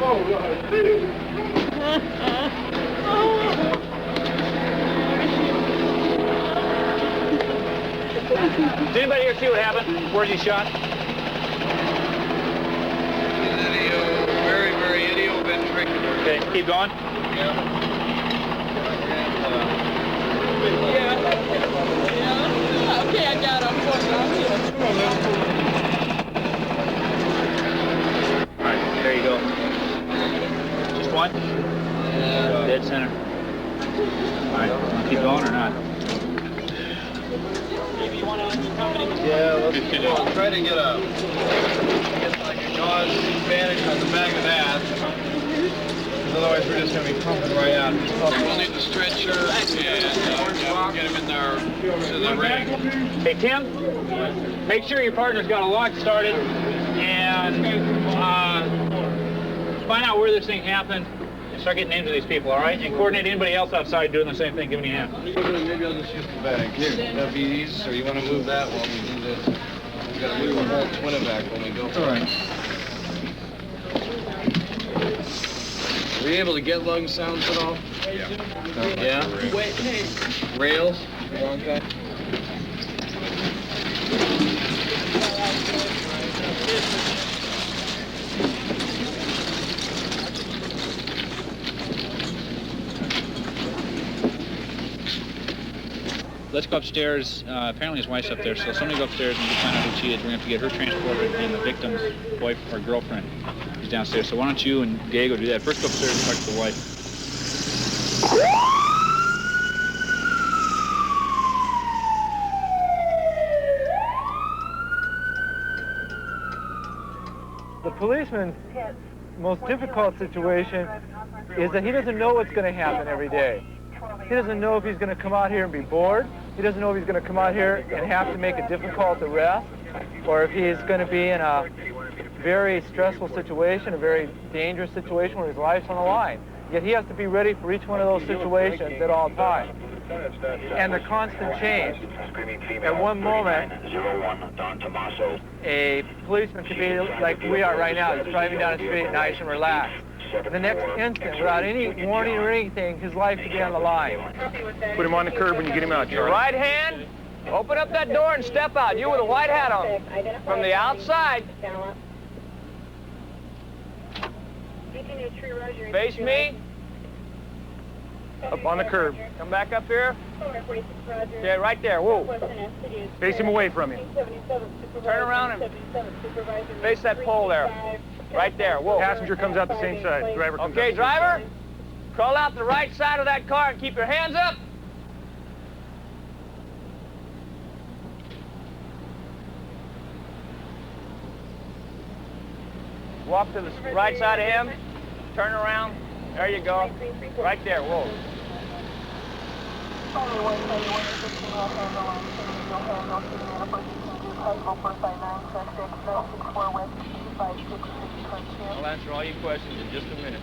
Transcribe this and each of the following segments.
Did anybody here see what happened? Where's he shot? Very, very idioventricular. Okay, keep going. Yeah. Okay, I got him. All right, there you go. Just one? Yeah. Dead center. All right, want to keep going or not? Yeah, let's try to get like a gauze bandage on the back of that. Because otherwise we're just going to be pumping right out. We'll need the stretcher and get him in there to the ring. Hey, Tim, make sure your partner's got a lock started and find out where this thing happened and start getting names of these people, all right? And coordinate anybody else outside doing the same thing. Give me a hand. Maybe I'll just use the bag. Here, that'd be easy. Or you want to move that while we do this? We got to move the whole Twin-evac when we go. All right. Were you able to get lung sounds at all? Yeah. Yeah? Wait, hey. Rails? Wrong guy? Let's go upstairs. Apparently his wife's up there, so somebody go upstairs and find out who she is. We're going to have to get her transported, and the victim's wife or girlfriend is downstairs. So why don't you and Diego do that? First go upstairs and talk to the wife. The policeman's most difficult situation is that he doesn't know what's going to happen every day. He doesn't know if he's going to come out here and be bored. He doesn't know if he's going to come out here and have to make a difficult arrest, or if he's going to be in a very stressful situation, a very dangerous situation where his life's on the line. Yet he has to be ready for each one of those situations at all times. And the constant change. At one moment, a policeman could be like we are right now. He's driving down the street nice and relaxed. The next instant, without any warning or anything, his life could be on the line. Put him on the curb when you get him out, Charlie. Right hand, open up that door and step out. You with a white hat on. From the outside. Face me. Up on the curb. Come back up here. Okay, right there. Whoa. Face him away from you. Turn around and face that pole there. Right there. Whoa. Passenger comes out the same side. Driver comes out. Okay, driver. Crawl out the right side of that car and keep your hands up. Walk to the right side of him. Turn around. There you go. Right there. Whoa. I'll answer all your questions in just a minute.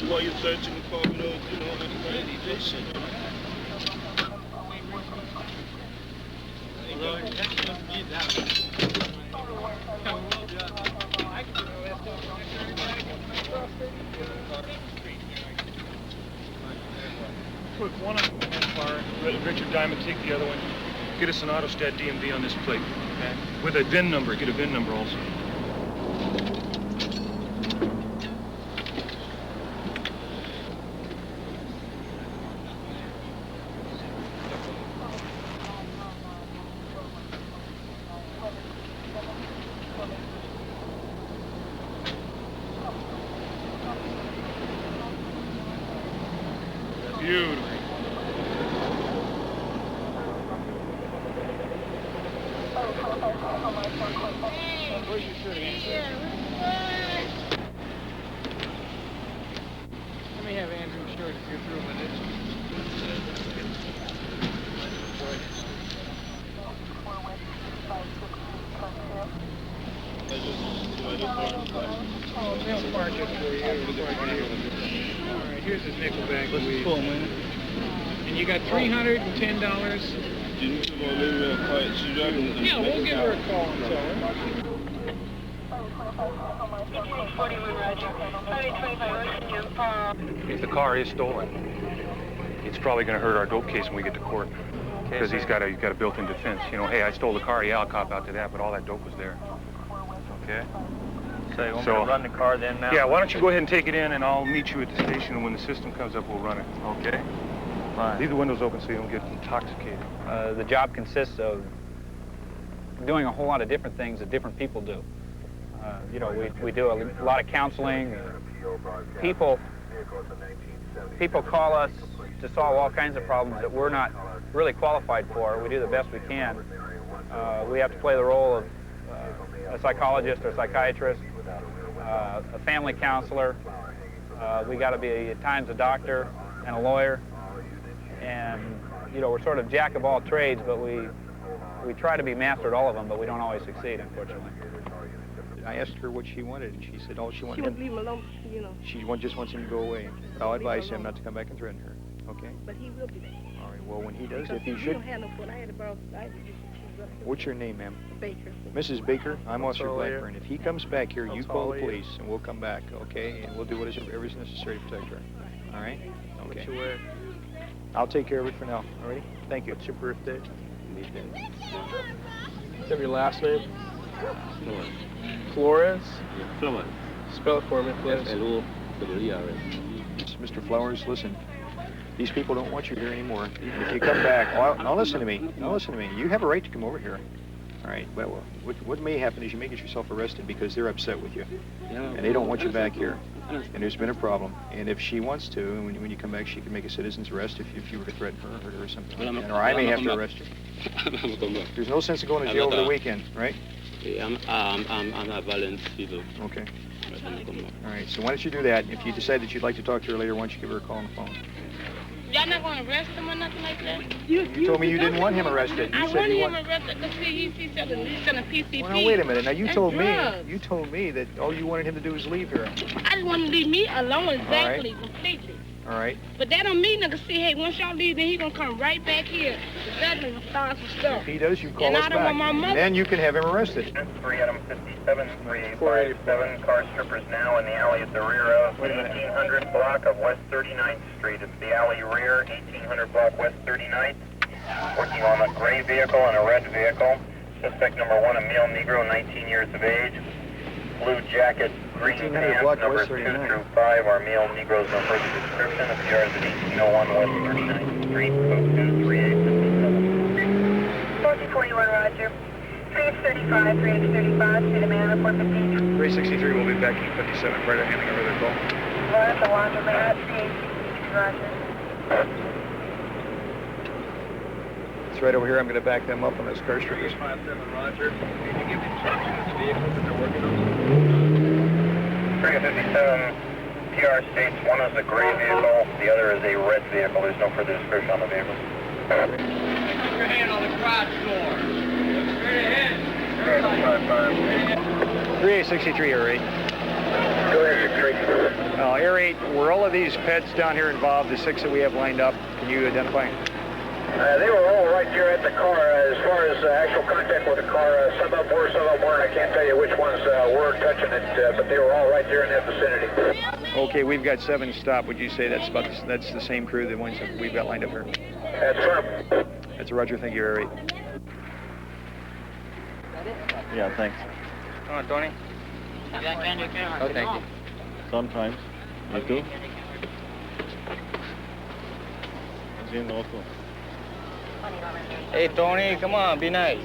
While you're searching for those, Put one on one car, Richard Diamond, take the other one. Get us an Autostat DMV on this plate. Okay. With a VIN number, get a VIN number also. Beautiful. Where's your shirt, Andrew? Let me have Andrew's shirt if you're through with it. Oh, they'll mark it for you. All right, here's his nickel bag. Let's pull him in. And you got $310. Yeah, we'll give her a call and tell her. If the car is stolen, it's probably going to hurt our dope case when we get to court. Because he's got a built-in defense. You know, hey, I stole the car. Yeah, I'll cop out to that, but all that dope was there. Okay. So you want me to run the car then now? Yeah, why don't you go ahead and take it in, and I'll meet you at the station, and when the system comes up, we'll run it. Okay. Fine. Leave the windows open so you don't get intoxicated. The job consists of doing a whole lot of different things that different people do. You know, we do a lot of counseling. People call us to solve all kinds of problems that we're not really qualified for. We do the best we can. We have to play the role of a psychologist or a psychiatrist, a family counselor. We got to be at times a doctor and a lawyer. And, you know, we're sort of jack of all trades, but we try to be master at all of them, but we don't always succeed, unfortunately. I asked her what she wanted, and she said all she wanted. She would leave him alone, you know. She just wants him to go away. I'll advise him not to come back and threaten her. Okay? But he will be back. All right. Well, when he does, Because if he we should. don't have no phone. I had to borrow. What's your name, ma'am? Baker. Mrs. Baker. I'm Officer all here. Blackburn. If he comes back here, you That's call all the here. police, and we'll come back. Okay? And we'll do whatever is necessary to protect her. All right? What Okay. you wear? I'll take care of it for now. All right? Thank you. What's your birthday? Have your last name? Flores? Flores. Spell it for me, please. Mr. Flowers, listen. These people don't want you here anymore. If you come back, now listen to me. Now listen to me. You have a right to come over here. All right. But what may happen is you may get yourself arrested because they're upset with you, and they don't want you back here. And there's been a problem. And if she wants to, and when you come back, she can make a citizen's arrest if you were to threaten her or hurt her or something like that. Or I may have to arrest you. There's no sense in going to jail over the weekend, right? I'm a violent civil. Okay. All right. So why don't you do that? If you decide that you'd like to talk to her later, why don't you give her a call on the phone? Y'all not going to arrest him or nothing like that? You told me you didn't want him arrested. You I said wanted you him want. arrested because he's selling PCP. Well, now wait a minute. Now you That's told drugs. me that all you wanted him to do was leave here. I just want to leave me alone exactly, completely. All right. But that don't mean nothing. See, hey, once y'all leave, then he gonna come right back here. Exactly, and start some stuff. If he does, you call And us I don't back. want my mother- Then you can have him arrested. 3 Adam 57, 3857, car strippers now in the alley at the rear of 1800 block of West 39th Street. It's the alley rear, 1800 block West 39th. Working on a gray vehicle and a red vehicle. Suspect number 1, a male Negro, 19 years of age. Blue jacket, green 1800 pants, block numbers West 2 39. through 5 are male Negroes no further description. Appears at 1801 West 39th Street, code 23857. 1441 Roger. 3X35, 3X35, see the man, report 15. 363 will be back in 57, right at handing over their call. One at the laundromat, 3X66, Roger. It's right over here. I'm going to back them up on those car strippers. 57 Roger. Can you give instructions to the vehicles that they're working on? 357 PR states one is a gray vehicle, the other is a red vehicle. There's no further description on the vehicle. Put your hand on the garage door. Straight ahead. 3863, Air 8. Go ahead, Air 8, were all of these pets down here involved, the 6 that we have lined up? Can you identify? They were all right here at the car. As far as actual contact with the car, some of them were, some of them weren't. I can't tell you which ones were touching it, but they were all right there in that vicinity. Okay, we've got 7 stopped. Would you say that's that's the same crew, the ones that we've got lined up here? That's firm. That's a Roger. Thank you, Air 8. Yeah, thanks. Come on, Tony. Oh, thank you. Sometimes. You too? Hey, Tony, come on, be nice.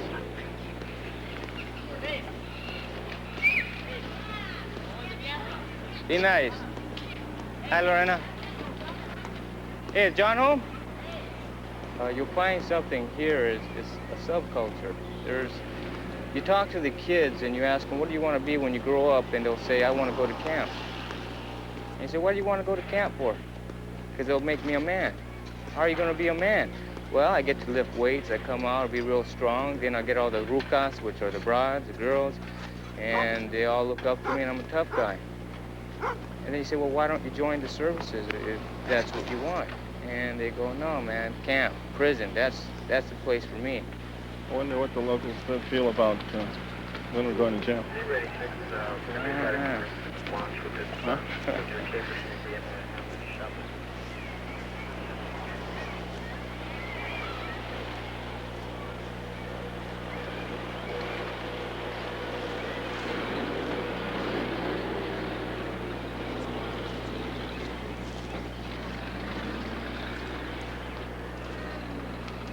Be nice. Hi, Lorena. Hey, is John home? You'll find something here is a subculture. You talk to the kids and you ask them, what do you want to be when you grow up? And they'll say, I want to go to camp. And you say, why do you want to go to camp for? Because it'll make me a man. How are you going to be a man? Well, I get to lift weights, I come out, I'll be real strong, then I get all the rucas, which are the brides, the girls, and they all look up to me and I'm a tough guy. And then you say, well, why don't you join the services if that's what you want? And they go, no, man, camp, prison, that's the place for me. I wonder what the locals feel about when we're going to jail. Huh?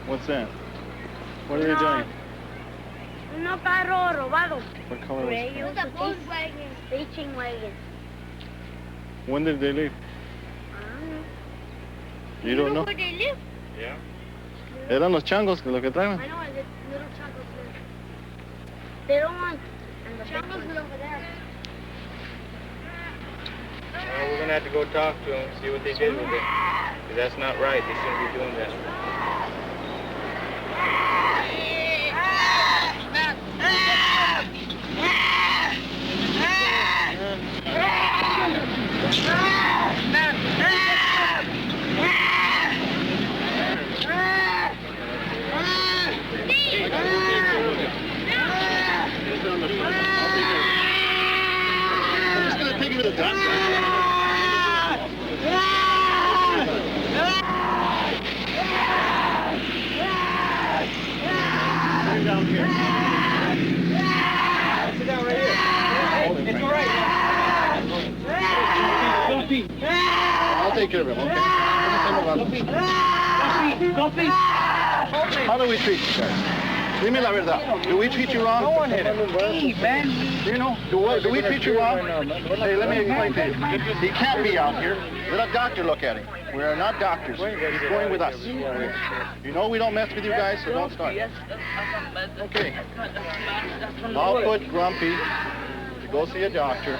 What's that? What are they doing? No carro robado. What color was it? It was a Volkswagen station wagon. When did they leave? You don't know? Where they live? Yeah. Eran los changos que lo que traen. I know, the little changos there. They don't want... And the changos live over there. Well, we're gonna have to go talk to them, see what they did with it. 'Cause that's not right. They shouldn't be doing that. I'll take care of him, okay? How do we treat you guys? Dime la verdad. Do we treat you wrong? No one hit him. Hey, man. You know, do we treat you wrong? Hey, let me explain to you. He can't be out here. Let a doctor look at him. We are not doctors. He's going with us. You know we don't mess with you guys, so don't start. Okay. I'll put Grumpy to go see a doctor,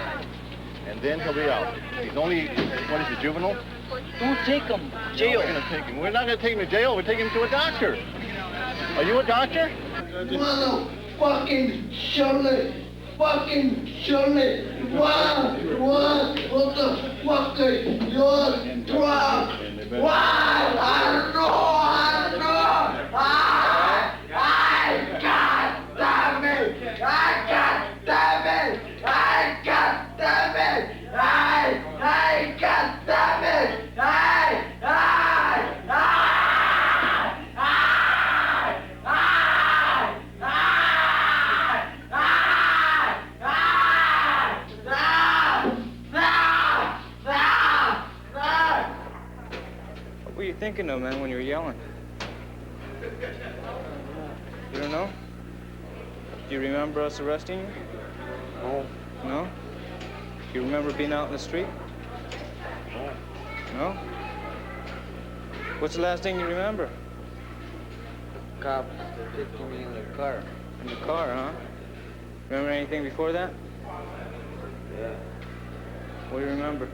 and then he'll be out. He's only, what is he, juvenile? Don't take him. Jail. We're going to take him. We're not going to take him to jail. We're taking him to a doctor. Are you a doctor? Fucking Shirley! Fucking Shirley! What the fuck is your drug? Why? I don't know! What were you thinking of, man, when you were yelling? You don't know? Do you remember us arresting you? No. No? Do you remember being out in the street? No? What's the last thing you remember? Cops taking me in the car. In the car, huh? Remember anything before that? Yeah. What do you remember?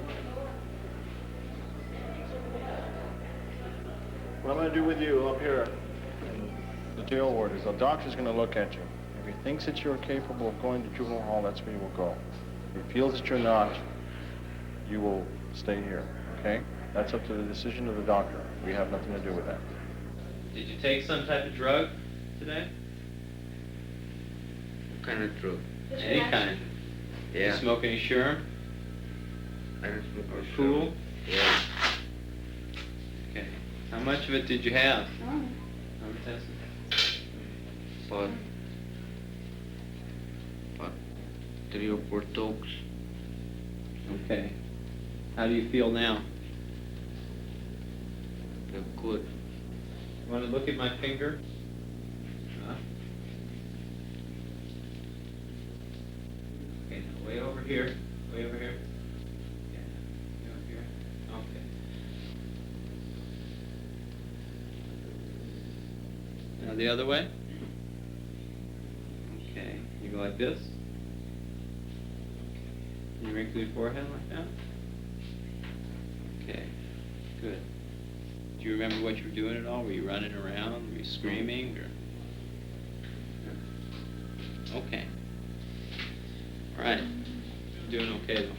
What I'm going to do with you up here in the jail ward is the doctor's going to look at you. If he thinks that you're capable of going to juvenile hall, that's where you will go. If he feels that you're not, you will stay here, okay? That's up to the decision of the doctor. We have nothing to do with that. Did you take some type of drug today? What kind of drug? Any kind? Yeah. You smoke any sherm? I don't smoke Or any pool? sherm. Yeah. Okay. How much of it did you have? But 3 or 4 tokes. Okay. How do you feel now? They're good. You want to look at my finger? Huh? Okay, now way over here. Way over here. Yeah. Way over here. Okay. Now the other way. Okay. You go like this. You wrinkle your forehead like that? Okay, good. Do you remember what you were doing at all? Were you running around? Were you screaming? Or... Okay. All right. You're doing okay, though.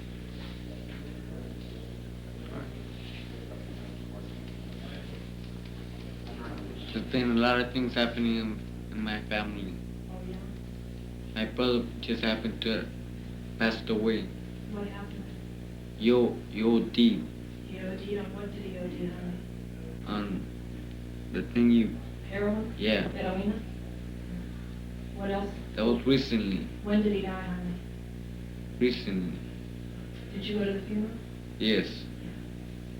All right. There's been a lot of things happening in my family. My brother just happened to pass away. What happened? You OD. He OD'd on what did he OD on? On the thing you... Heroin? Yeah. Heroin? What else? That was recently. When did he die, honey? Recently. Did you go to the funeral? Yes.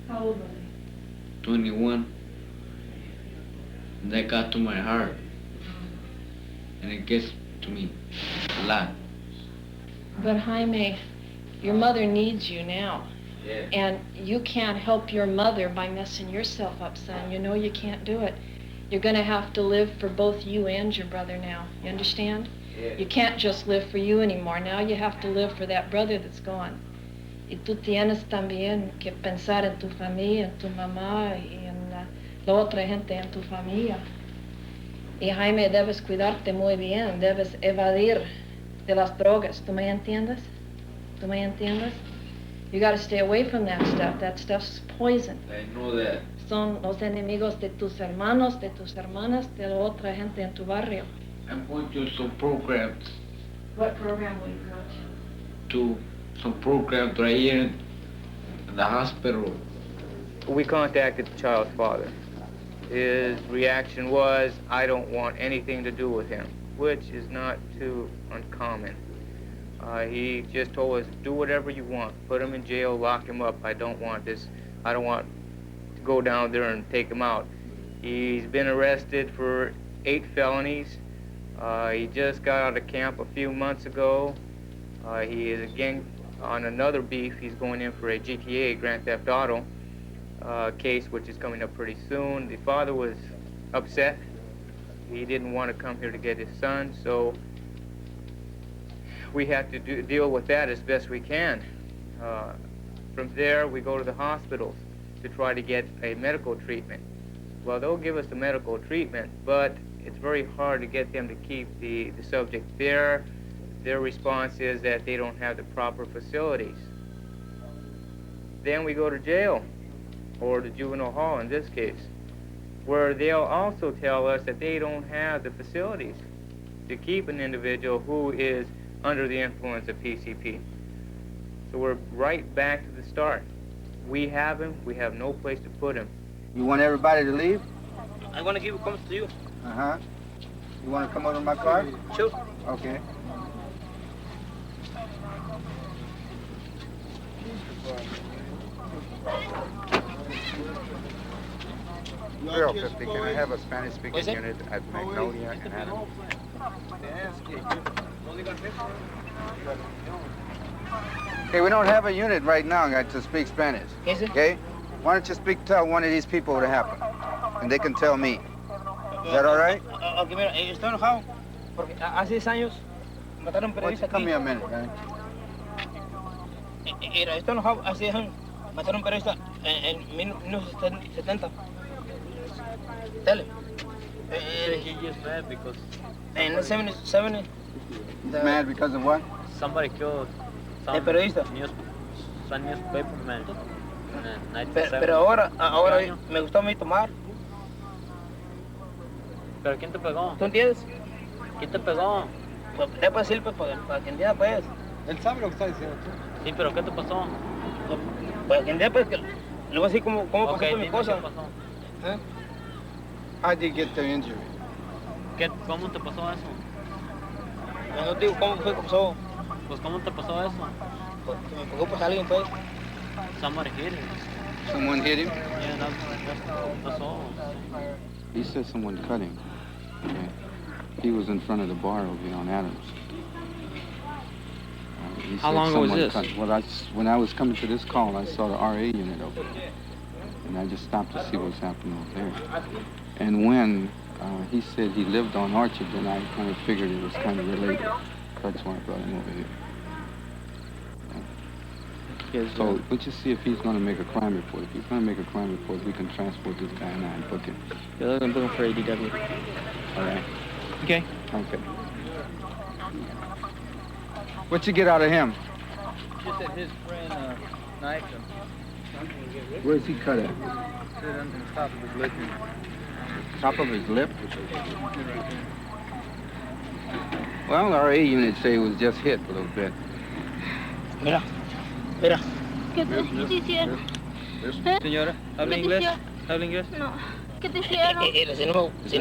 How old was he? 21. And that got to my heart. And it gets to me a lot. But Jaime, your mother needs you now. Yeah. And you can't help your mother by messing yourself up, son. You know you can't do it. You're gonna have to live for both you and your brother now. You understand? Yeah. You can't just live for you anymore. Now you have to live for that brother that's gone. Y tú tienes también que pensar en tu familia, en tu mamá y en la otra gente en tu familia. Y Jaime, debes cuidarte muy bien, debes evadir de las drogas. ¿Tú me entiendes? ¿Tú me entiendes? You gotta stay away from that stuff. That stuff's poison. I know that. Son los enemigos de tus hermanos, de tus hermanas, de la otra gente en tu barrio. I'm going to some programs. What program will you go To some programs right here in the hospital. We contacted the child's father. His reaction was, I don't want anything to do with him, which is not too uncommon. He just told us, do whatever you want. Put him in jail, lock him up. I don't want this. I don't want to go down there and take him out. He's been arrested for 8 felonies. He just got out of camp a few months ago. He is again on another beef. He's going in for a GTA, Grand Theft Auto, case, which is coming up pretty soon. The father was upset. He didn't want to come here to get his son, so we have to deal with that as best we can. From there, we go to the hospitals to try to get a medical treatment. Well, they'll give us the medical treatment, but it's very hard to get them to keep the subject there. Their response is that they don't have the proper facilities. Then we go to jail, or the juvenile hall in this case, where they'll also tell us that they don't have the facilities to keep an individual who is under the influence of PCP. So we're right back to the start. We have him, we have no place to put him. You want everybody to leave? I want to give comments to you. Uh-huh. You want to come over to my car? Sure. Okay. Real 50, can I have a Spanish-speaking unit at Magnolia and Adams? Okay, we don't have a unit right now, guys, to speak Spanish. Okay? Why don't you tell one of these people what happened? And they can tell me. Is that all right? Okay, mira, estoy enojado porque hace 10 años mataron periodistas aquí. Come here a minute, right? Mira, estoy enojado hace 10 años mataron periodistas en 1970. Tell him. He just mad because... In 70. Mad because of what? Somebody killed some periodista. newspaperman. Pero ahora me gustó a mí tomar. ¿Pero quién te pegó? ¿Tú entiendes? ¿Quién te pegó? Pues te puedo decir, pues, para que entienda, pues. Él sabe lo que está diciendo tú. Sí, pero ¿qué te pasó? Para que entienda, pues, que le voy a decir cómo pasó mi cosa. ¿Qué pasó? ¿Eh? How did you get the injury? ¿Cómo te pasó eso? No te digo cómo fue que pasó. Pues ¿cómo te pasó eso? Pues que me pegó pues alguien, pues. Somebody hit him. Someone hit him? Yeah, that's all. He said someone cut him. Okay. He was in front of the bar over here on Adams. He How said long ago was someone this? Well, when I was coming to this call, I saw the RA unit over there. And I just stopped to see what's happening over there. And when he said he lived on Orchard, then I kind of figured it was kind of related. That's why I brought him over here. So we'll just see if he's going to make a crime report. If he's going to make a crime report, we can transport this guy and I and book him. Yeah, they're going to book him for ADW. All right. Okay. Okay. What you get out of him? Just that his friend knifed him. Where's he cut at? Stood on the top of his lip. Top of his lip? Well, our A unit say it was just hit a little bit. Mira, Mira. ¿Qué te hicieron? Señora, ¿habla ¿Qué te inglés? hicieron? ¿Habla inglés? No. ¿Qué te hicieron? Si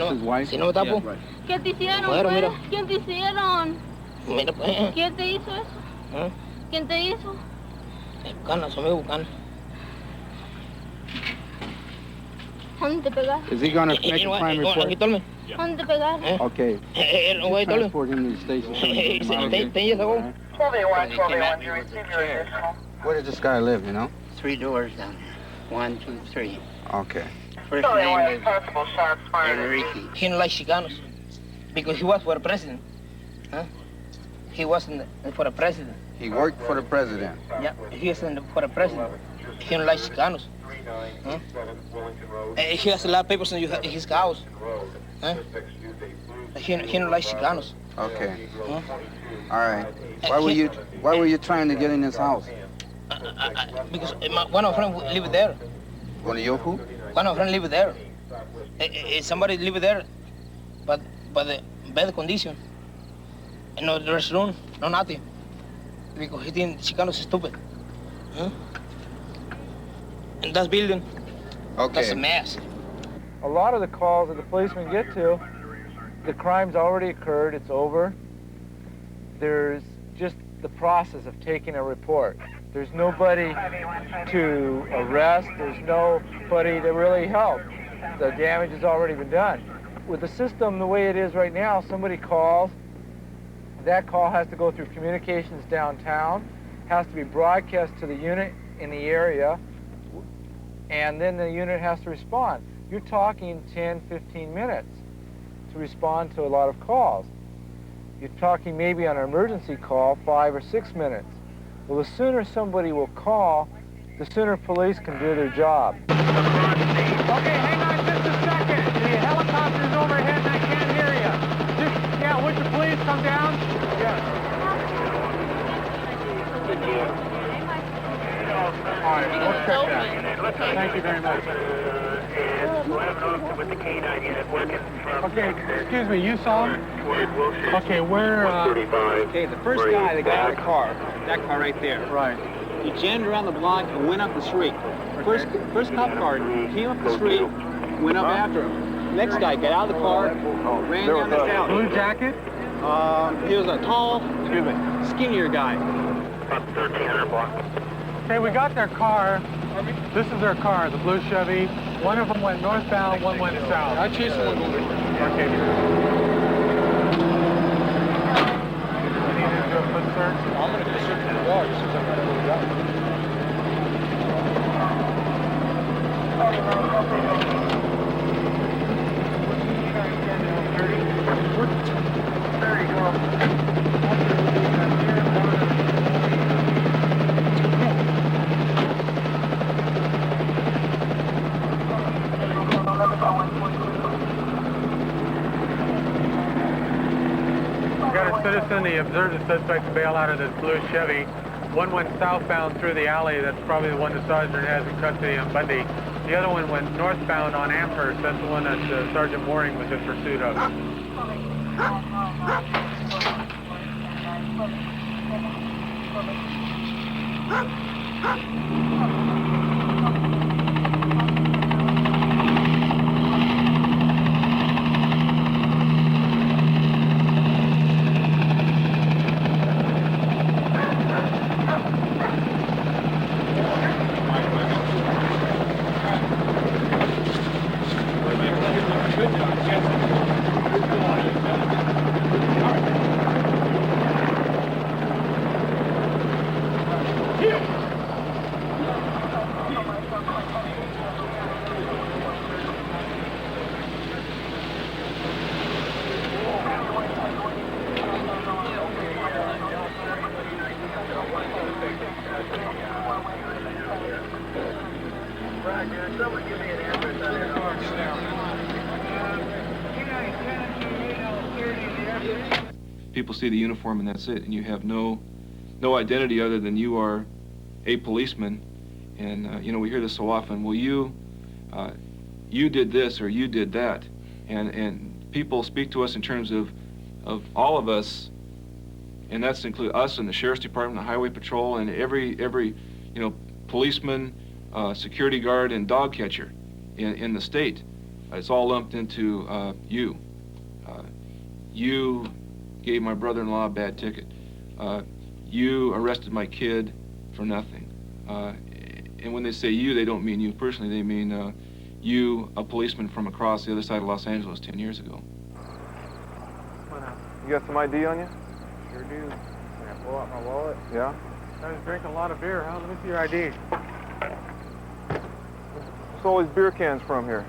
no me tapo. ¿Qué te hicieron, Bueno, pues? mira. ¿Quién te hicieron? Mira, pues. ¿Quién te hizo eso? ¿Eh? ¿Quién te hizo? Bucana, son muy bucana. ¿Dónde te pegaste? Is he going to make a crime report? ¿Dónde te pegaste? Okay. Wait, Transport him to the station. so we can get him out of here. 10 years ago. Where does this guy live, you know? 3 doors down there. 1, 2, 3. Okay. First name is Enrique. He don't like Chicanos because he was for the president. Huh? He wasn't for the president. He worked for the president. Yeah, he wasn't for the president. He don't like Chicanos. Huh? He has a lot of papers in his house. Huh? He don't like Chicanos. Okay. Huh? All right. Why were you trying to get in his house? Because one of my friends live there. One of your who? One of my friends live there. Somebody live there, but the bad condition. No restroom, no nothing. Because he think Chicanos stupid. Huh? And that building, that's a mess. A lot of the calls that the policemen get to, the crime's already occurred, it's over. There's just the process of taking a report. There's nobody to arrest, there's nobody to really help. The damage has already been done. With the system the way it is right now, somebody calls, that call has to go through communications downtown, has to be broadcast to the unit in the area, and then the unit has to respond. You're talking 10, 15 minutes to respond to a lot of calls. You're talking maybe on an emergency call 5 or 6 minutes. Well, the sooner somebody will call, the sooner police can do their job. Okay, hang on just a second. The helicopter's overhead and I can't hear you. Yeah, would you please come down? Yeah. All right, we'll check that. Thank you very much. Okay, excuse me, you saw him? Okay, where, Okay, the first guy that got out of the car, that car right there. Right. He jammed around the block and went up the street. First cop car came up the street, went up after him. Next guy got out of the car, ran down this alley. Blue jacket? He was a tall, skinnier guy. About 1300 block. Okay, we got their car. This is their car, the blue Chevy. One of them went northbound, one went south. I chased one over. Okay. We need to do a foot search. I'm going to go search for the dog as soon as I find out where we got. Citizen, he observed the suspect bail out of this blue Chevy. One went southbound through the alley. That's probably the one the sergeant has in custody on Bundy. The other one went northbound on Amherst. That's the one that Sergeant Mooring was in pursuit of. People see the uniform and that's it, and you have no identity other than you are a policeman. And you know, we hear this so often. Well, you did this or you did that, and people speak to us in terms of all of us and that's include us and the Sheriff's Department, the Highway Patrol, and every policeman, security guard, and dog catcher in the state. It's all lumped into you. You gave my brother-in-law a bad ticket. You arrested my kid for nothing. And when they say you, they don't mean you personally. They mean you, a policeman from across the other side of Los Angeles 10 years ago. You got some ID on you? Sure do. Can I pull out my wallet? Yeah? I was drinking a lot of beer, huh? Let me see your ID. Where's all these beer cans from here?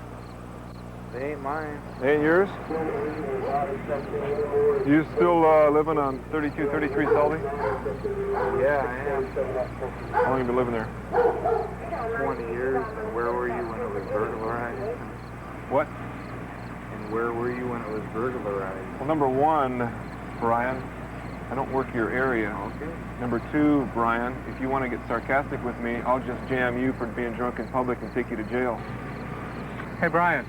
They ain't mine. They ain't yours? You still living on 3233 Selby? Yeah, I am. How long have you been living there? 20 years. And where were you when it was burglarized? What? And where were you when it was burglarized? Well, number one, Brian, I don't work your area. Okay. Number two, Brian, if you want to get sarcastic with me, I'll just jam you for being drunk in public and take you to jail. Hey, Brian.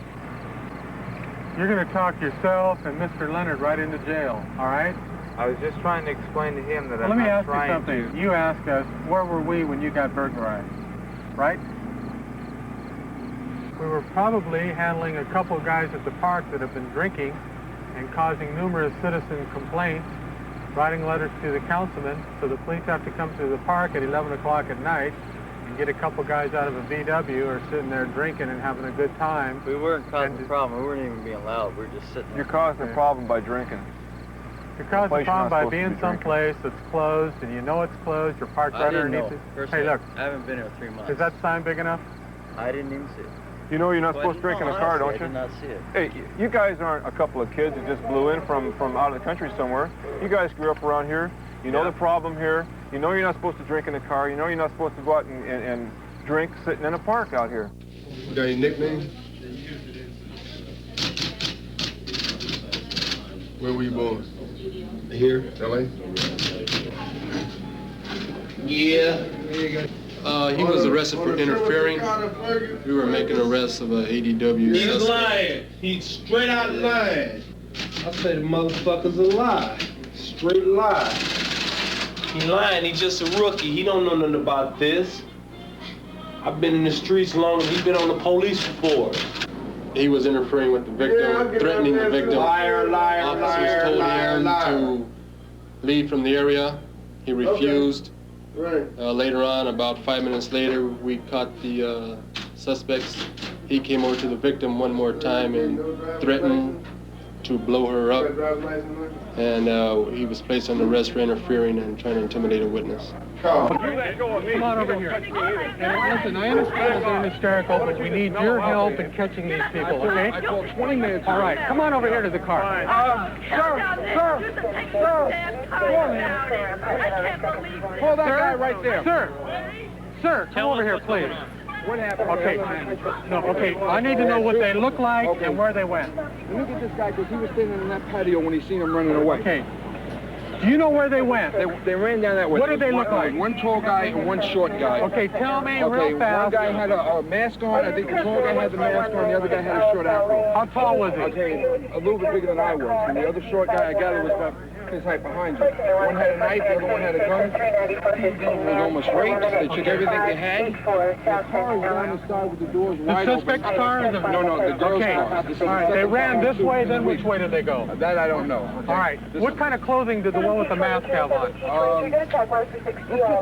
You're going to talk yourself and Mr. Leonard right into jail, all right? I was just trying to explain to him that Well, I'm let me not ask you trying something. to. You asked us, where were we when you got burglarized, right? We were probably handling a couple of guys at the park that have been drinking and causing numerous citizen complaints, writing letters to the councilman, so the police have to come to the park at 11 o'clock at night and get a couple guys out of a VW or sitting there drinking and having a good time. We weren't causing a problem. We weren't even being loud. We were just sitting there. You're causing a problem by drinking. You're causing a problem by being someplace that's closed and you know it's closed, you're parked right underneath it. Hey, look. I haven't been here 3 months. Is that sign big enough? I didn't even see it. You know you're not supposed to drink in a car, don't you? I did not see it. Hey, you guys aren't a couple of kids that just blew in from out of the country somewhere. You guys grew up around here. You know the problem here. You know you're not supposed to drink in a car. You know you're not supposed to go out and drink sitting in a park out here. You got any nickname? Where were you born? Here, L.A.? Yeah. He was arrested for interfering. We were making arrests of a ADW. He's lying. He's straight out lying. I say the motherfucker's a lie. Straight lie. He lying. He's just a rookie. He don't know nothing about this. I've been in the streets longer than he's been on the police force. He was interfering with the victim, threatening the victim. Liar, liar, Officers told him to leave from the area. He refused. Right. Later on, about 5 minutes later, we caught the suspects. He came over to the victim one more time and threatened to blow her up. And he was placed on arrest for interfering and trying to intimidate a witness. Come on over here. And listen, I understand that they're hysterical, but we need your help in catching these people, okay? I called 20 minutes. All right, come on over here to the car. Sir. Pull that guy right there. Sir, come over here, please. What happened? Okay, I need to know what they look like and where they went. Look at this guy, because he was standing in that patio when he seen him running away. Okay. Do you know where they went? They ran down that way. What did they look like? One tall guy and one short guy. Okay, tell me real fast. One guy had a mask on. I think the tall guy had the mask on. The other guy had a short afro. How tall was he? Okay, a little bit bigger than I was. And the other short guy, I gather, was about his height behind you. One had a knife, the other one had a gun. He was almost raped. They took everything they had. The car is down the side with the doors wide open. The suspect's car or the... No, the girl's car. All right, they ran this way, then which way did they go? That I don't know. All right, what kind of clothing did the one with the mask have on? Let's put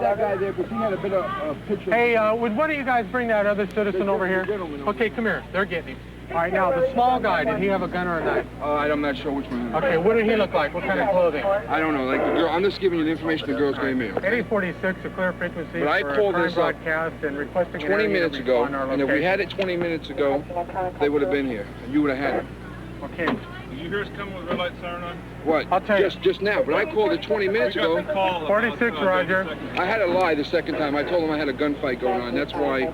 that guy there, because he had a bit of a picture. Hey, would one of you guys bring that other citizen over here? Okay, come here. They're getting him. All right, now, the small guy, did he have a gun or a knife? I'm not sure which one. Okay, what did he look like? What kind of clothing? I don't know. Like the girl, I'm just giving you the information the girls gave me. Okay? 8046, a clear frequency but I called for a this up broadcast and requesting 20 minutes ago, and if we had it 20 minutes ago, they would have been here, and you would have had it. Okay. Did you hear us come with red light siren on? What? I'll tell you. Just now, but I called it 20 minutes ago. 46, Roger. I had to lie the second time. I told them I had a gunfight going on. That's why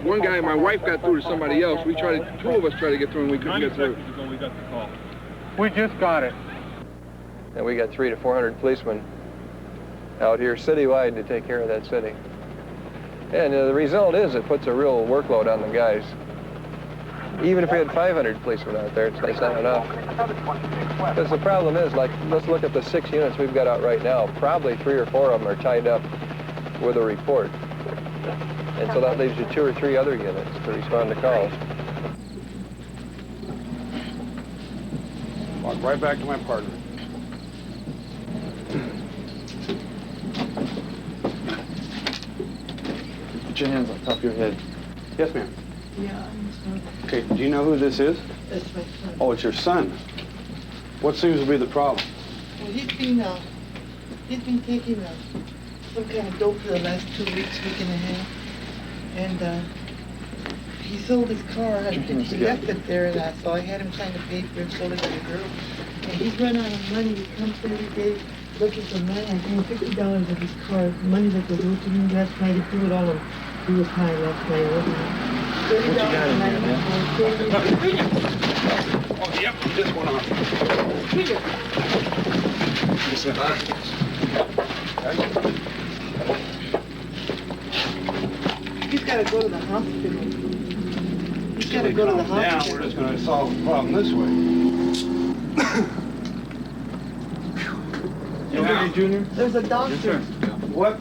one guy, my wife got through to somebody else. Two of us tried to get through, and we couldn't get through. We got the call. We just got it. And we got 300 to 400 policemen out here citywide to take care of that city. And the result is it puts a real workload on the guys. Even if we had 500 policemen out there, it's not enough. Because the problem is, like, let's look at the 6 units we've got out right now. Probably 3 or 4 of them are tied up with a report. And so that leaves you 2 or 3 other units to respond to calls. Walk right back to my partner. Put your hands on top of your head. Yes, ma'am. Yeah, Okay, do you know who this is? that's my son. Oh, it's your son. What seems to be the problem? Well, he's been taking some kind of dope for the last 2 weeks, week and a half. And he sold his car. He left it there, and so I had him sign the paper and sold it to the girl. And he's run out of money. He comes every day looking for money. I gave him $50 of his car, money that was owed to him last night. He threw it all on. He was high last night, wasn't he? What you got in there, man? Oh, yep, this one on. He's got to go to the hospital. He's got to go to the hospital. Now we're just going to solve the problem this way. Now, Junior? there's a doctor. What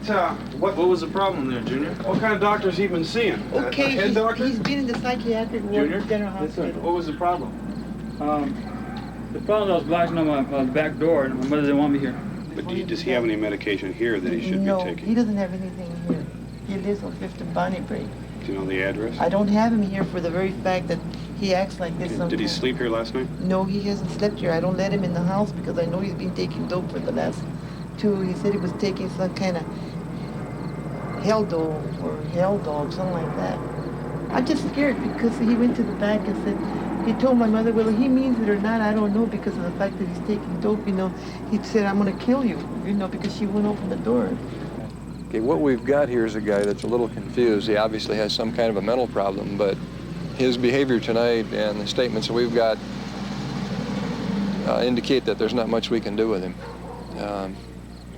was the problem there, Junior? What kind of doctors he been seeing? Okay, Head doctor? he's been in the psychiatric ward Junior? at General Hospital. What was the problem? The problem I was blocking on my back door, and my mother didn't want me here. But does he have any medication here that he should No, be taking? he doesn't have anything here. He lives on 5th and Bonnie Brae. Do you know the address? I don't have him here for the very fact that he acts like this sometimes. Did he sleep here last night? No, he hasn't slept here. I don't let him in the house because I know he's been taking dope for the last 2. He said he was taking some kind of hell dog or hell dog, something like that. I'm just scared because he went to the back and said, he told my mother, whether he means it or not, I don't know, because of the fact that he's taking dope, you know. He said, I'm going to kill you, you know, because she won't open the door. Okay, what we've got here is a guy that's a little confused. He obviously has some kind of a mental problem, but his behavior tonight and the statements that we've got indicate that there's not much we can do with him.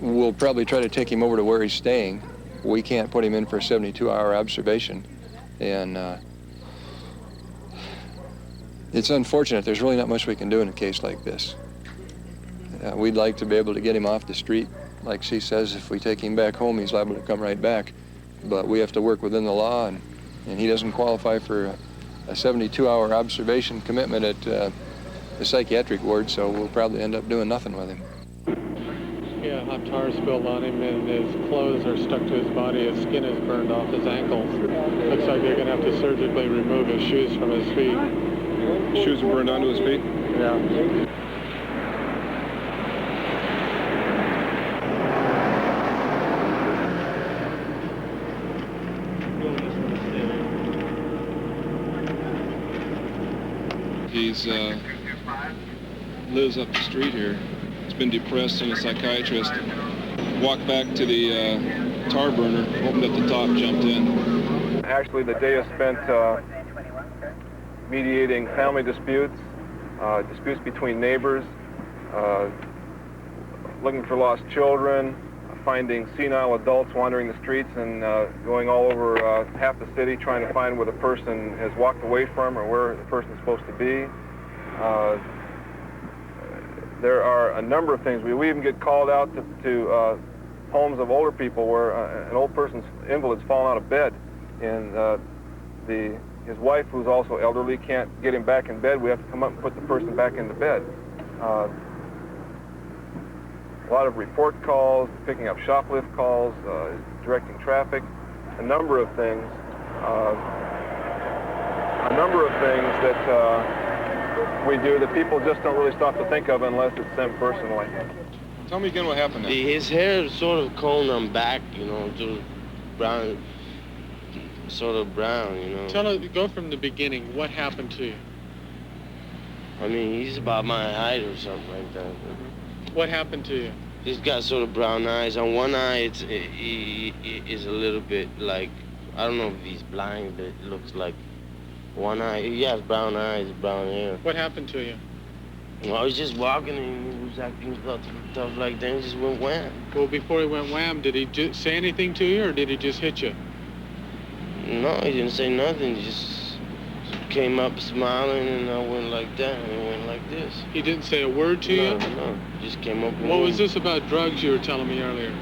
We'll probably try to take him over to where he's staying. We can't put him in for a 72-hour observation. And it's unfortunate. There's really not much we can do in a case like this. We'd like to be able to get him off the street. Like she says, if we take him back home, he's liable to come right back. But we have to work within the law, and he doesn't qualify for a 72-hour observation commitment at the psychiatric ward, so we'll probably end up doing nothing with him. Yeah, hot tar spilled on him, and his clothes are stuck to his body. His skin is burned off his ankles. Looks like they're going to have to surgically remove his shoes from his feet. His shoes are burned onto his feet? Yeah. He's lives up the street here. He's been depressed, seen a psychiatrist. Walked back to the tar burner, opened up the top, jumped in. Actually, the day is spent mediating family disputes, disputes between neighbors, looking for lost children, finding senile adults wandering the streets, and going all over half the city trying to find where the person has walked away from or where the person is supposed to be. There are a number of things. We even get called out to homes of older people where an old person's invalid's fallen out of bed, and his wife, who's also elderly, can't get him back in bed. We have to come up and put the person back into bed. A lot of report calls, picking up shoplift calls, directing traffic, a number of things. That we do that people just don't really stop to think of unless it's them personally. Tell me again what happened there. His hair is sort of combed on back, you know, just brown, sort of brown, you know. Tell us, go from the beginning. What happened to you? I mean, he's about my height or something like that. What happened to you? He's got sort of brown eyes. On one eye, he is a little bit like, I don't know if he's blind, but it looks like one eye. He has brown eyes, brown hair. What happened to you? Well, I was just walking and he was acting tough like that and just went wham. Well, before he went wham, did he say anything to you or did he just hit you? No, he didn't say nothing. He just came up smiling, and I went like that, and it went like this. He didn't say a word to you? No, just came up. What was this about drugs you were telling me earlier?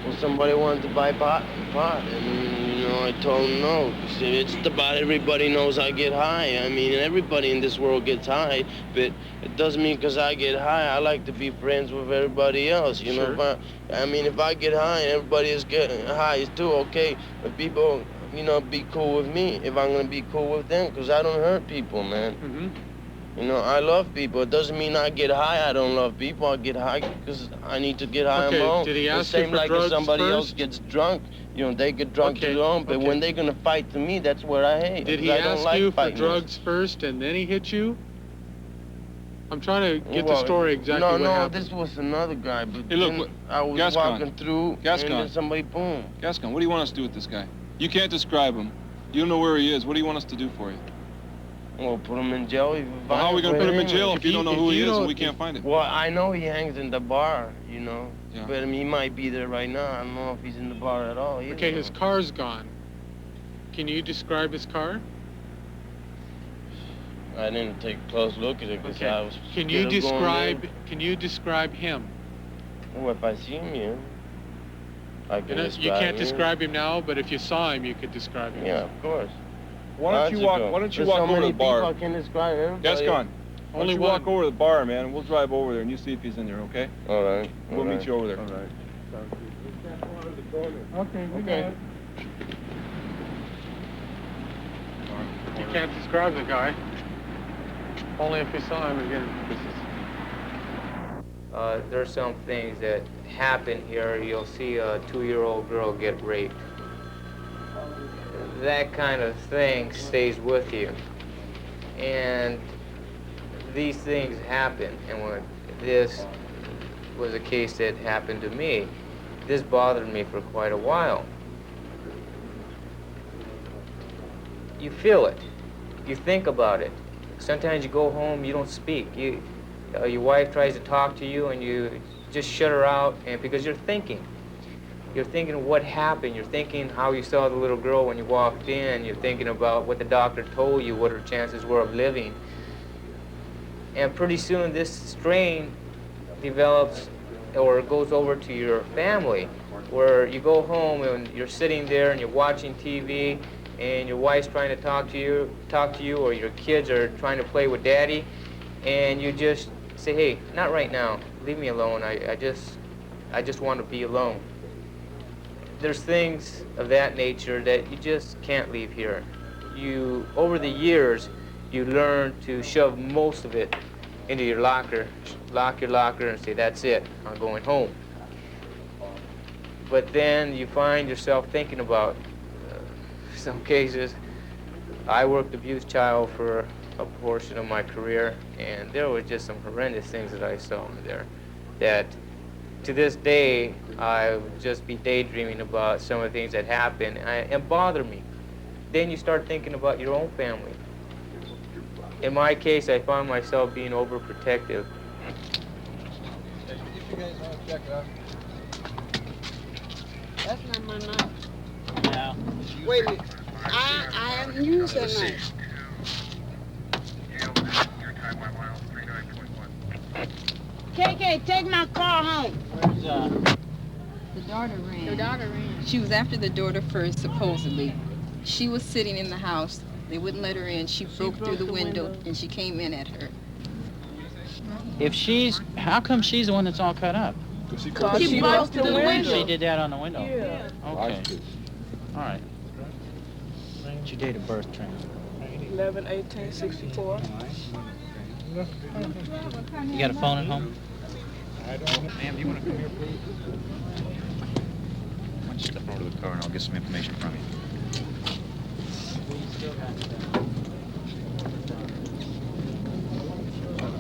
Well, somebody wanted to buy pot, and, you know, I told him no. He said, it's about everybody knows I get high. I mean, everybody in this world gets high, but it doesn't mean because I get high, I like to be friends with everybody else, you know? If I get high and everybody is getting high too, okay, but people, you know, be cool with me if I'm going to be cool with them, because I don't hurt people, man. Mm-hmm. You know, I love people. It doesn't mean I get high, I don't love people. I get high because I need to get high on my own. Did he ask the you same for like drugs if somebody first? else gets drunk, you know, they get drunk to their own, but when they're going to fight to me, that's what I hate. Did he I don't ask like you for fighting. drugs first and then he hit you? I'm trying to get the story exactly what happened. No, this was another guy, but Hey, look, then I was Gascon. walking through, Gascon. and then somebody, boom. Gascon, what do you want us to do with this guy? You can't describe him. You don't know where he is. What do you want us to do for you? Well, put him in jail. Well, how are we going to put him in jail if you don't know who he is and we can't find him? Well, I know he hangs in the bar, you know. Yeah. But I mean, he might be there right now. I don't know if he's in the bar at all either. Okay, his car's gone. Can you describe his car? I didn't take a close look at it because I was Can you scared of going describe him? in. Well, if I see him, yeah. I can describe You can't him. describe him now, but if you saw him, you could describe him. Yeah, of course. Why don't you walk over to the bar? I can describe everybody. Gascon, why don't you one. walk over to the bar, man, and we'll drive over there and you see if he's in there, okay? All right. We'll meet you over there. All right. Okay. You can't describe the guy. Only if you saw him again. There's some things that happen here. You'll see a 2-year-old girl get raped. That kind of thing stays with you. And these things happen. And when this was a case that happened to me, this bothered me for quite a while. You feel it. You think about it. Sometimes you go home, you don't speak. Your wife tries to talk to you and you just shut her out, and because you're thinking. You're thinking what happened. You're thinking how you saw the little girl when you walked in. You're thinking about what the doctor told you, what her chances were of living. And pretty soon this strain develops or goes over to your family, where you go home and you're sitting there and you're watching TV and your wife's trying to talk to you, or your kids are trying to play with daddy, and you just say, hey, not right now, leave me alone, I just want to be alone. There's things of that nature that you just can't leave here. Over the years, you learn to shove most of it into your locker, lock your locker and say, that's it, I'm going home. But then you find yourself thinking about some cases. I worked abused child for a portion of my career, and there were just some horrendous things that I saw in there that to this day I would just be daydreaming about some of the things that happened and bother me. Then you start thinking about your own family. In my case, I found myself being overprotective. That's not my knife. Yeah. Wait a minute. I haven't used that knife. KK, take my car home. Where's The daughter ran. The daughter ran. She was after the daughter first, supposedly. She was sitting in the house. They wouldn't let her in. She broke through the window and she came in at her. How come she's the one that's all cut up? Because she broke through the window. She did that on the window? Yeah. Okay. All right. What's your date of birth, Trina? 11/18/64. You got a phone at home? Ma'am, do you want to come here, please? Why don't you step over to the car and I'll get some information from you.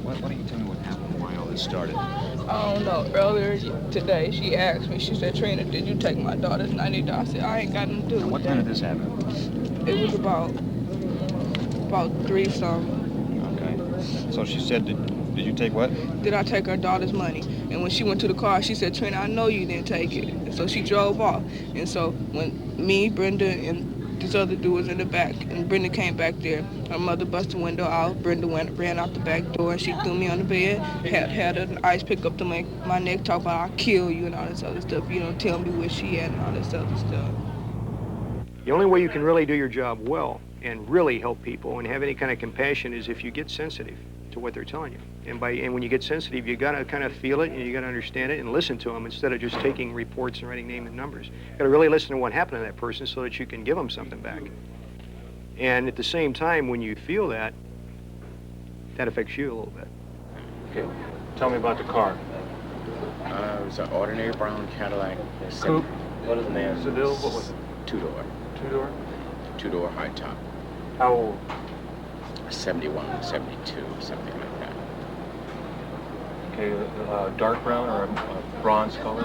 Why don't you tell me what happened and why all this started? I don't know. Earlier today, she asked me, she said, Trina, did you take my daughter's $90? I said, I ain't got nothing to do with that. What time did this happen? It was about 3-something. Okay. So she said, did you take what? Did I take her daughter's money? And when she went to the car, she said, Trina, I know you didn't take it. And so she drove off. And so when me, Brenda, and This other dude was in the back, and Brenda came back there. Her mother busted the window out. Brenda ran out the back door. She threw me on the bed, had an ice pick up to my neck, talk about I'll kill you and all this other stuff, you know, tell me where she at and all this other stuff. The only way you can really do your job well and really help people and have any kind of compassion is if you get sensitive to what they're telling you. And when you get sensitive, you gotta kind of feel it and you gotta understand it and listen to them instead of just taking reports and writing name and numbers. You gotta really listen to what happened to that person so that you can give them something back. And at the same time, when you feel that, that affects you a little bit. Okay, tell me about the car. It was an ordinary brown Cadillac. Coupe? What is the name? Seville? What was it? Two-door. Two-door? Two-door high top. How old? 71, 72, something like that. Okay, dark brown or a bronze color?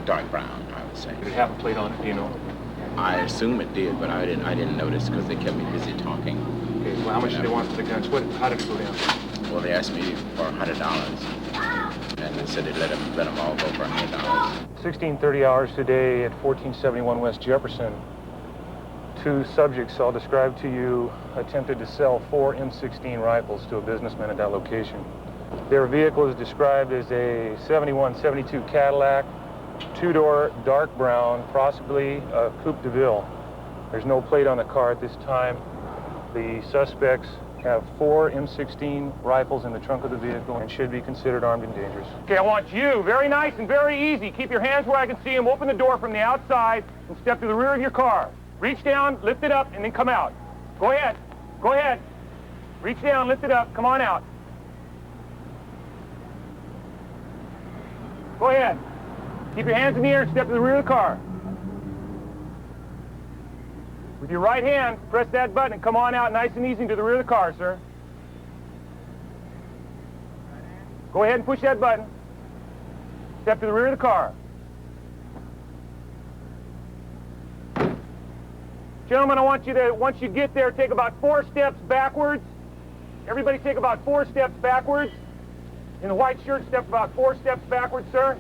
Dark brown, I would say. Did it have a plate on it, do you know? I assume it did, but I didn't notice because they kept me busy talking. Okay, well, how much did they want for the guns? How did it go down? Well, they asked me for $100, and they said they'd let them all go for $100. 16:30 hours today at 1471 West Jefferson. Two subjects I'll describe to you attempted to sell 4 M16 rifles to a businessman at that location. Their vehicle is described as a 71-72 Cadillac, two-door, dark brown, possibly a Coupe de Ville. There's no plate on the car at this time. The suspects have 4 M16 rifles in the trunk of the vehicle and should be considered armed and dangerous. Okay, I want you, very nice and very easy, keep your hands where I can see them, open the door from the outside and step to the rear of your car. Reach down, lift it up, and then come out. Go ahead. Go ahead. Reach down, lift it up, come on out. Go ahead. Keep your hands in the air and step to the rear of the car. With your right hand, press that button and come on out nice and easy to the rear of the car, sir. Go ahead and push that button. Step to the rear of the car. Gentlemen, I want you to, once you get there, take about 4 steps backwards. Everybody take about 4 steps backwards. In the white shirt, step about 4 steps backwards, sir.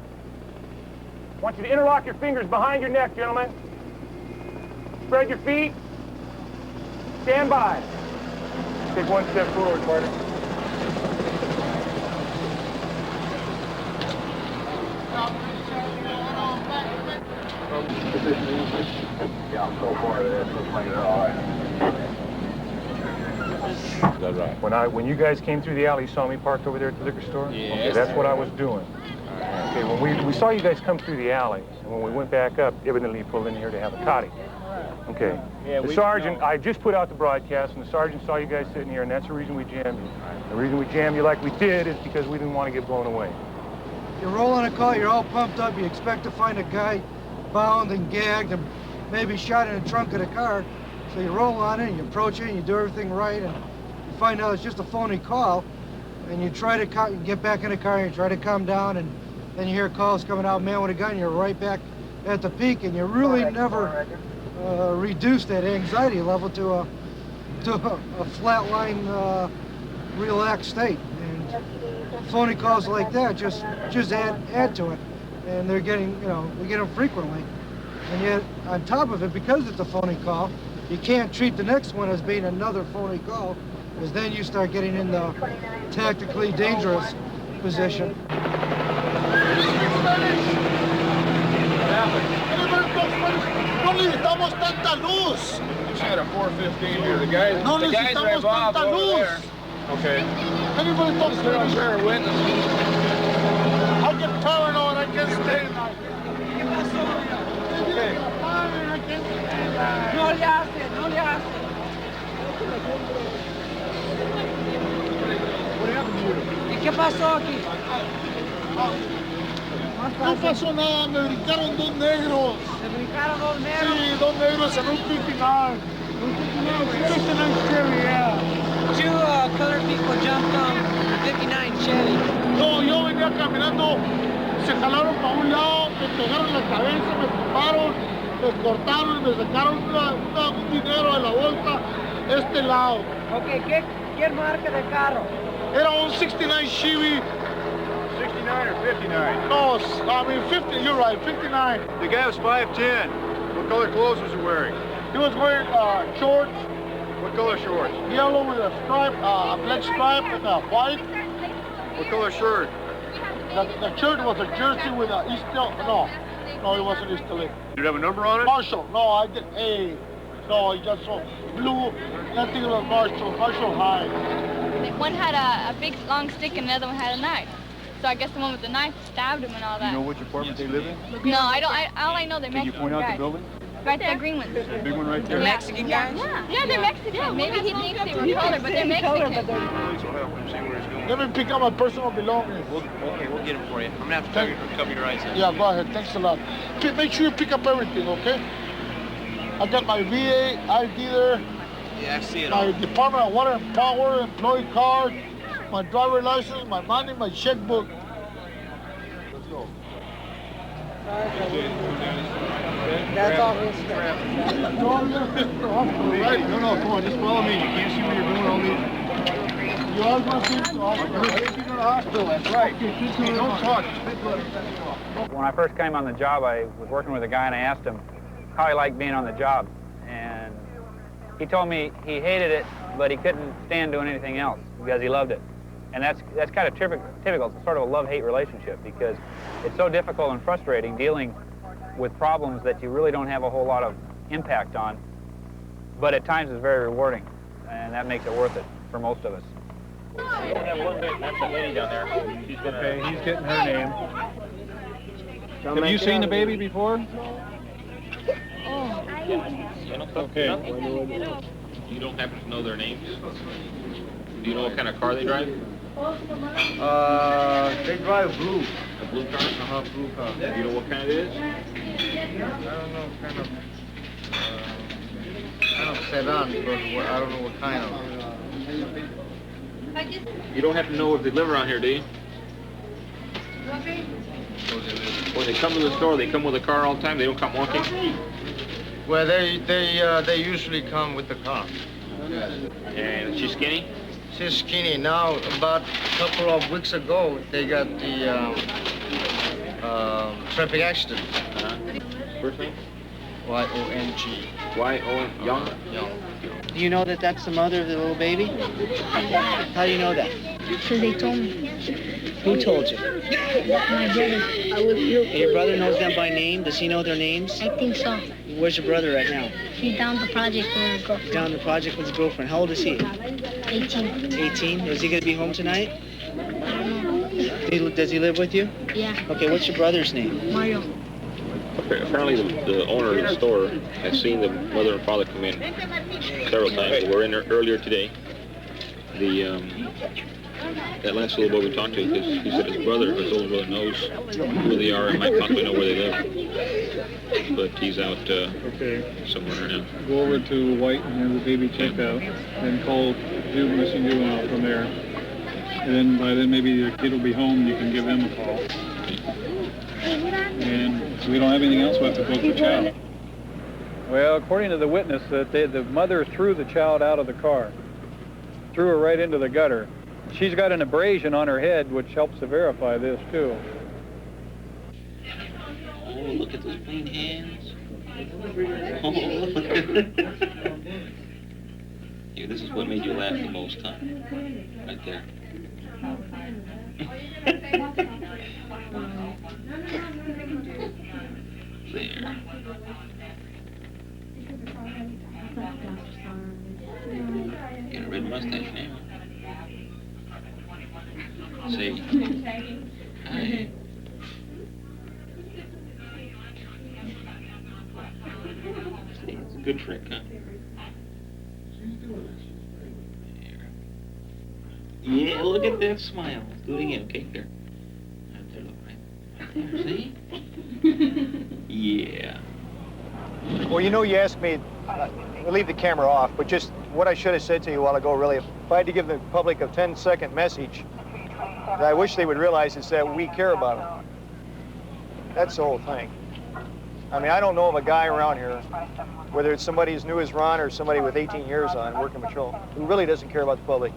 I want you to interlock your fingers behind your neck, gentlemen. Spread your feet. Stand by. Take 1 step forward, partner. Yeah, so far it looks like they're all right. Is that right? When you guys came through the alley, you saw me parked over there at the liquor store? Yes. Okay, that's what I was doing. Okay, when we saw you guys come through the alley, and when we went back up, evidently you pulled in here to have a toddy. Okay. Yeah, the sergeant, I just put out the broadcast, and the sergeant saw you guys sitting here, and that's the reason we jammed you. The reason we jammed you like we did is because we didn't want to get blown away. You roll on a call, you're all pumped up, you expect to find a guy bound and gagged and maybe shot in the trunk of the car. So you roll on it, and you approach it, and you do everything right, and you find out it's just a phony call, and you try to get back in the car, and you try to calm down, and then you hear calls coming out, man with a gun, you're right back at the peak, and you really never reduce that anxiety level to a flatline, relaxed state. And phony calls like that just add to it, and they're getting, we get them frequently. And yet, on top of it, because it's a phony call, you can't treat the next one as being another phony call, because then you start getting in the tactically dangerous position. No necesitamos tanta luz. Just had a 415 here. The guys No are necesitamos involved tanta over luz. there. Okay. Anybody talks Just put on bearer witness. I get paranoid, I can't stay tonight. Okay. No le hace, no le hace. ¿Y qué pasó aquí? No pasó nada, me brincaron 2 negros. ¿Se brincaron 2 negros? Sí, 2 negros en un 59. Un 59 Chevy, yeah. 2 colored people jumped on 59 Chevy. No, yo venía caminando, se jalaron para un lado, me pegaron la cabeza, me tumbaron, me cortaron y me sacaron un dinero de la bolsa, este lado. Ok, ¿qué marca de carro? Era un 69 Chevy. 69 or 59? No, I mean 50, you're right, 59. The guy was 5'10". What color clothes was he wearing? He was wearing shorts. What color shorts? Yellow with a stripe, a black stripe and a white. What color shirt? The shirt was a jersey with a Easter. No, it wasn't Easter. Did it have a number on it? Marshall. No, I did A. No, he just saw blue. Nothing was Marshall. Marshall High. One had a big long stick and the other one had a knife. So I guess the one with the knife stabbed him and all that. You know which apartment they live in? No, I don't. All I know they're Can you Mexican point out guys. the building? Right there, green one. The big one right there? They're Mexican guys? Yeah, they're Mexican. Maybe he thinks they were colored, but they're Mexican. Let me pick up my personal belongings. Okay, we'll get them for you. I'm gonna have to cover your eyes. Yeah, go ahead. Thanks a lot. Make sure you pick up everything, okay? I got my VA ID there. Yeah, I see it My all. Department of Water and Power employee card, my driver license, my money, my checkbook. Let's go. That's all his stuff. Right. No, come on, just follow me. You can't see where you're going all these. You all going to the hospital? Take you to the hospital, that's right. Don't talk. When I first came on the job, I was working with a guy and I asked him how he liked being on the job. And he told me he hated it, but he couldn't stand doing anything else because he loved it. And that's kind of typical. It's sort of a love-hate relationship because it's so difficult and frustrating dealing with problems that you really don't have a whole lot of impact on. But at times it's very rewarding, and that makes it worth it for most of us. That's the lady down there. She's gonna... Okay, he's getting her name. Have you seen the baby before? Okay. You don't happen to know their names? Do you know what kind of car they drive? They drive blue. A blue car? Blue car. Do you know what kind it is? I don't know, kind of sedan, but I don't know what kind of. You don't have to know if they live around here, do you? When they come to the store, they come with a car all the time? They don't come walking? Well, they usually come with the car. And is she skinny? She's skinny now. About a couple of weeks ago, they got the traffic accident. First name? Y-O-N-G. Y-O-N, Young? Young. Do you know that that's the mother of the little baby? How do you know that? So they told me. Who told you? My brother. I was Your brother knows them by name? Does he know their names? I think so. Where's your brother right now? He's down the project with his girlfriend. Down the project with his girlfriend. How old is he? 18. 18? Is he going to be home tonight? I don't know. Does he live with you? Yeah. Okay, what's your brother's name? Mario. Apparently the owner of the store has seen the mother and father come in several times. We're in there earlier today. That last little boy we talked to, because he said his older brother knows who they are and might possibly know where they live. But he's out somewhere now. Go over to White and have the baby checked out, then call missing juvenile from there. And then by then maybe the kid will be home and you can give them a call. And if we don't have anything else, we'll have to book the child. Well, according to the witness, the mother threw the child out of the car, threw her right into the gutter. She's got an abrasion on her head, which helps to verify this, too. Oh, look at those clean hands. Oh, look. Yeah, this is what made you laugh the most, huh? Right there. There. Got a red mustache now. Say, hi. It's a good trick, huh? Yeah, look at that smile. Do it again, okay? There. Right there, look right there. See? Yeah. Well, you know, you asked me, we'll leave the camera off, but just what I should have said to you a while ago, really, if I had to give the public a 10-second message, that I wish they would realize is that we care about them. That's the whole thing. I mean, I don't know of a guy around here, whether it's somebody as new as Ron or somebody with 18 years on working patrol, who really doesn't care about the public.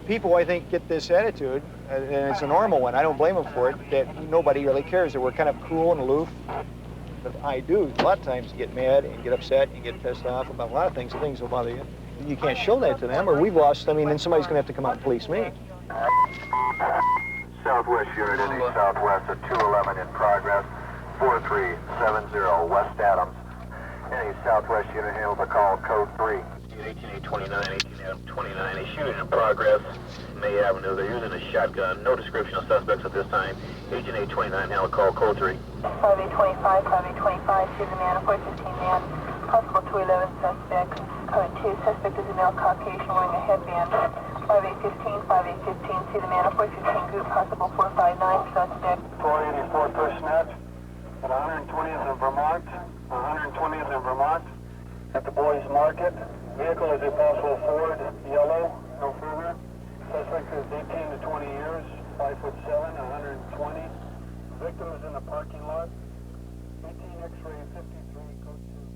People, I think, get this attitude, and it's a normal one, I don't blame them for it, that nobody really cares, that we're kind of cool and aloof. But I do, a lot of times, get mad and get upset and get pissed off about a lot of things. Things will bother you. You can't show that to them, or we've lost, I mean, then somebody's going to have to come out and police me. Southwest unit in the southwest of 211 in progress. 4370 West Adams. Any southwest unit handle the call, code 3. 18829, a shooting in progress. May Avenue, they're using a shotgun. No description of suspects at this time. Agent 829 handle call, code 3. 5825, see the man, 415 man. Possible 211 suspect. Code 2, suspect is a male Caucasian wearing a headband. 5815, see the man, 415 group. Possible 459 suspect. 484 push snatch. At 120th and Vermont. 120th and Vermont. At the Boys Market. Vehicle is a possible Ford, yellow, no further. Suspect is 18 to 20 years, 5'7", 120. Victim is in the parking lot. 18 X-ray 53, code 2.